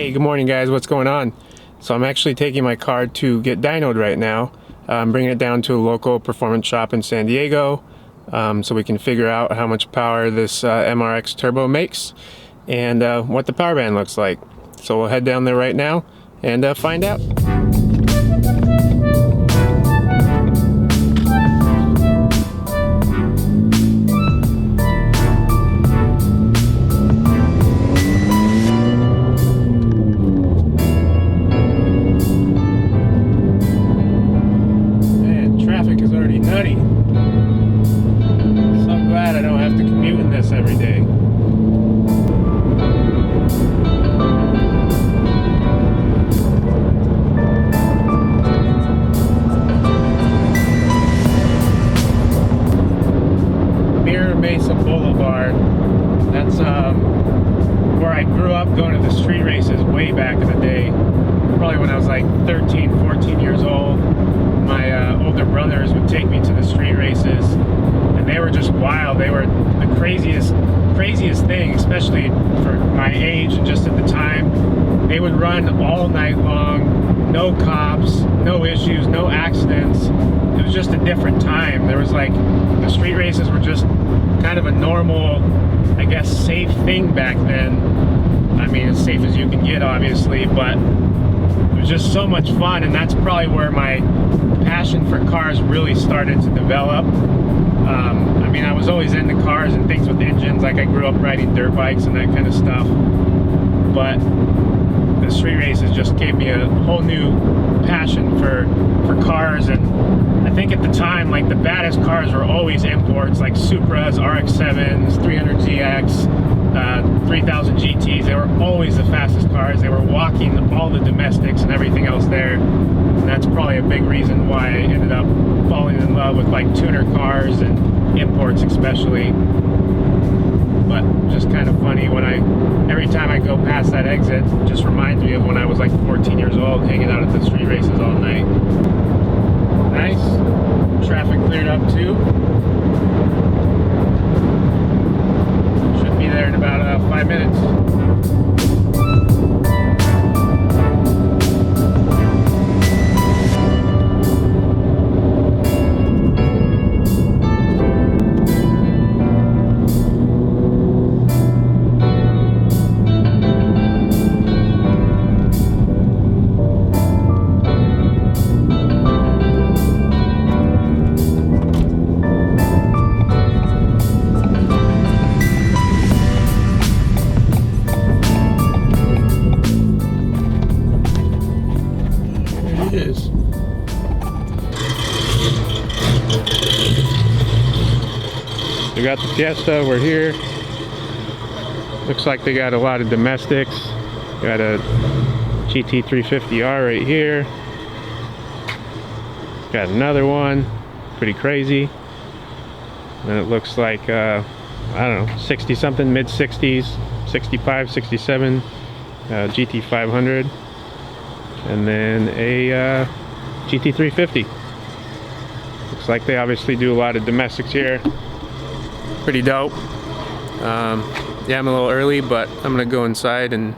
Hey, good morning guys, what's going on? So I'm actually taking my car to get dynoed right now. I'm bringing it down to a local performance shop in San Diego so we can figure out how much power this MRX turbo makes and what the power band looks like. So we'll head down there right now and find out. Nutty. So glad I don't have to commute in this every day. Mira Mesa Boulevard. That's where I grew up going to the street races way back in the day. Probably when I was like 13, 14 years old. My older brothers would take me to the street races, and they were just wild. They were the craziest thing, especially for my age and just at the time. They would run all night long, no cops, no issues, no accidents. It was just a different time. There was like, the street races were just kind of a normal, I guess, safe thing back then. I mean, as safe as you can get, obviously, but it was just so much fun, and that's probably where my passion for cars really started to develop. I mean, I was always into cars and things with engines, like I grew up riding dirt bikes and that kind of stuff, but the street races just gave me a whole new passion for cars. And I think at the time, like, the baddest cars were always imports, like Supras, RX-7s, 300ZX, 3000 GTs. They were always the fastest cars. They were walking all the domestics and everything else there. And that's probably a big reason why I ended up falling in love with like tuner cars and imports especially. But just kind of funny when every time I go past that exit, it just reminds me of when I was like 14 years old hanging out at the street races all night. Nice. Traffic cleared up too. Should be there in about 5 minutes. Is. We got the Fiesta, we're here. Looks like they got a lot of domestics. Got a GT350R right here. Got another one, pretty crazy. And it looks like, I don't know, 60 something, mid 60s, 65, 67, GT500. And then a GT350. Looks like they obviously do a lot of domestics here. Pretty dope. Yeah, I'm a little early, but I'm gonna go inside and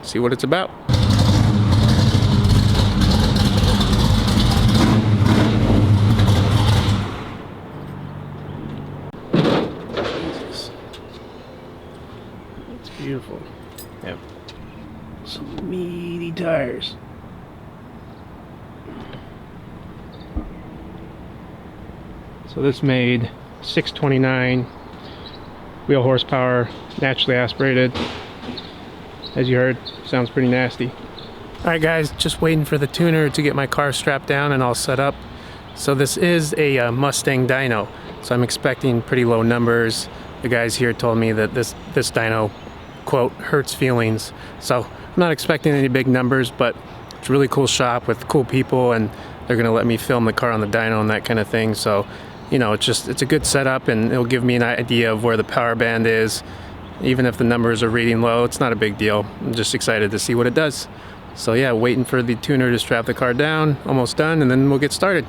see what it's about. Jesus. It's beautiful. Yep. Some meaty tires. So this made 629 wheel horsepower, naturally aspirated. As you heard, sounds pretty nasty. Alright guys, just waiting for the tuner to get my car strapped down and all set up. So this is a Mustang dyno, so I'm expecting pretty low numbers. The guys here told me that this dyno, quote, hurts feelings. So I'm not expecting any big numbers, but it's a really cool shop with cool people, and they're gonna let me film the car on the dyno and that kind of thing. So, you know, it's a good setup, and it'll give me an idea of where the power band is. Even if the numbers are reading low, it's not a big deal. I'm just excited to see what it does. So yeah, waiting for the tuner to strap the car down, almost done, and then we'll get started.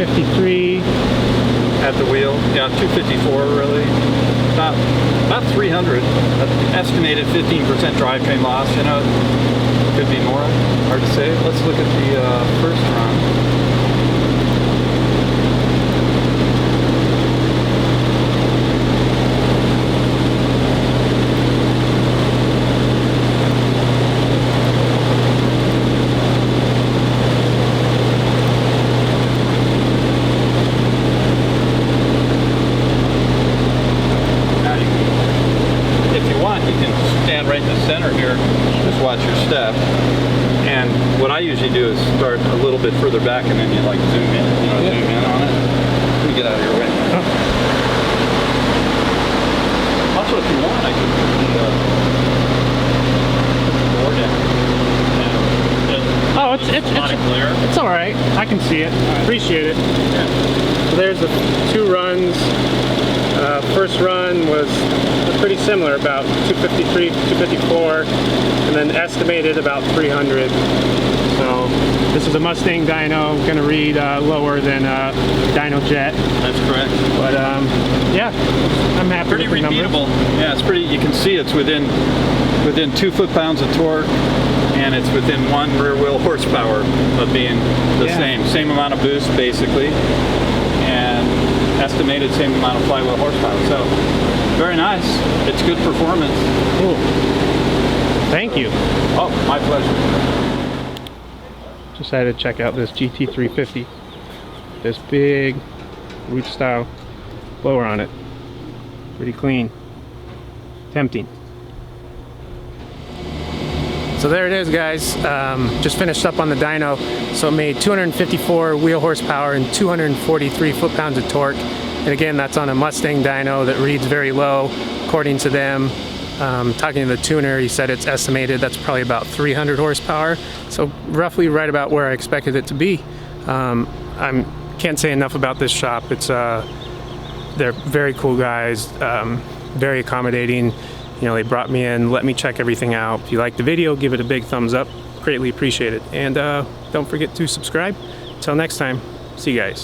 253 at the wheel. Yeah, 254 really. About 300. Estimated 15% drivetrain loss. You know, could be more. Hard to say. Let's look at the first run. Right in the center here, just watch your step. And what I usually do is start a little bit further back and then you like zoom in, you know, zoom in on it. Let me get out of your way. Also, if you want, I could put the board in. Oh, it's all right. I can see it. Appreciate it. Yeah. So there's the 2 runs. First run was pretty similar, about 253, 254, and then estimated about 300. So this is a Mustang dyno, going to read lower than Dyno Jet. That's correct. But yeah, I'm happy with the numbers. Pretty repeatable. Yeah, it's pretty. You can see it's within 2 foot-pounds of torque, and it's within 1 rear wheel horsepower of being the same amount of boost basically, and estimated same amount of flywheel horsepower. So very nice. It's good performance. Cool. Thank you. Oh, my pleasure. Just had to check out this GT350. This big root style blower on it. Pretty clean. Tempting. So there it is, guys. Just finished up on the dyno. So it made 254 wheel horsepower and 243 foot-pounds of torque. And again, that's on a Mustang dyno that reads very low, according to them. Talking to the tuner, he said it's estimated that's probably about 300 horsepower. So roughly right about where I expected it to be. I can't say enough about this shop. It's they're very cool guys, very accommodating. You know, they brought me in, let me check everything out. If you like the video, give it a big thumbs up. Greatly appreciate it. And don't forget to subscribe. Until next time, see you guys.